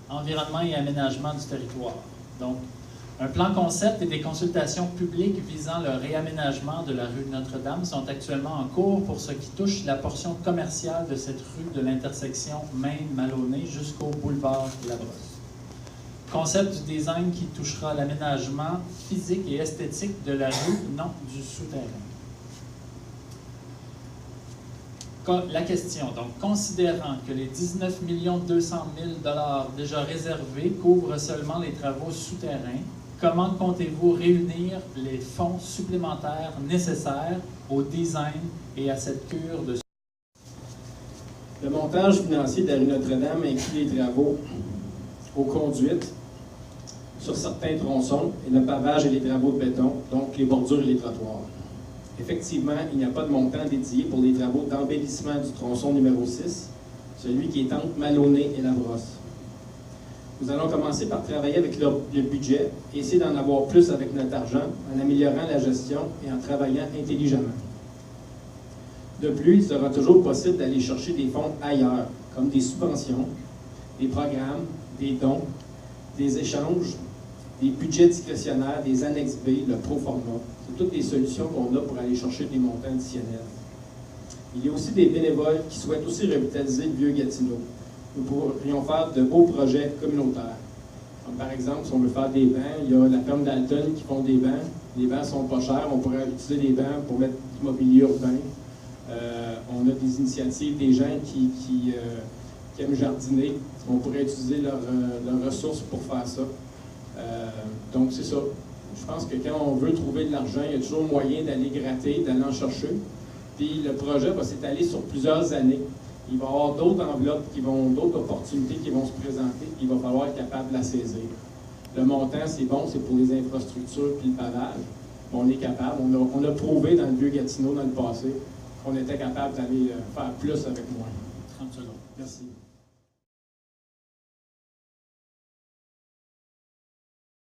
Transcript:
environnement et aménagement du territoire. Donc, un plan concept et des consultations publiques visant le réaménagement de la rue Notre-Dame sont actuellement en cours pour ce qui touche la portion commerciale de cette rue de l'intersection Maine-Maloney jusqu'au boulevard Labrosse. Concept du design qui touchera l'aménagement physique et esthétique de la rue, non du souterrain. La question, donc, considérant que les 19 200 000 $ déjà réservés couvrent seulement les travaux souterrains, comment comptez-vous réunir les fonds supplémentaires nécessaires au design et à cette cure de... Le montage financier de la rue Notre-Dame inclut les travaux aux conduites sur certains tronçons et le pavage et les travaux de béton, donc les bordures et les trottoirs. Effectivement, il n'y a pas de montant dédié pour les travaux d'embellissement du tronçon numéro 6, celui qui est entre Maloney et Labrosse. Nous allons commencer par travailler avec le budget et essayer d'en avoir plus avec notre argent en améliorant la gestion et en travaillant intelligemment. De plus, il sera toujours possible d'aller chercher des fonds ailleurs, comme des subventions, des programmes, des dons, des échanges, des budgets discrétionnaires, des annexes B, le pro-forma. C'est toutes des solutions qu'on a pour aller chercher des montants additionnels. Il y a aussi des bénévoles qui souhaitent aussi revitaliser le vieux Gatineau. Nous pourrions faire de beaux projets communautaires. Comme par exemple, si on veut faire des bancs, il y a la ferme d'Alton qui font des bancs. Les bancs sont pas chers, on pourrait utiliser les bancs pour mettre du mobilier urbain. On a des initiatives, des gens qui aiment jardiner. On pourrait utiliser leurs ressources pour faire ça. Donc c'est ça. Je pense que quand on veut trouver de l'argent, il y a toujours moyen d'aller gratter, d'aller en chercher. Puis le projet va s'étaler sur plusieurs années. Il va y avoir d'autres enveloppes, d'autres opportunités qui vont se présenter, puis il va falloir être capable de la saisir. Le montant, c'est bon, c'est pour les infrastructures puis le pavage. On est capable. On a prouvé dans le vieux Gatineau, dans le passé, qu'on était capable d'aller faire plus avec moins.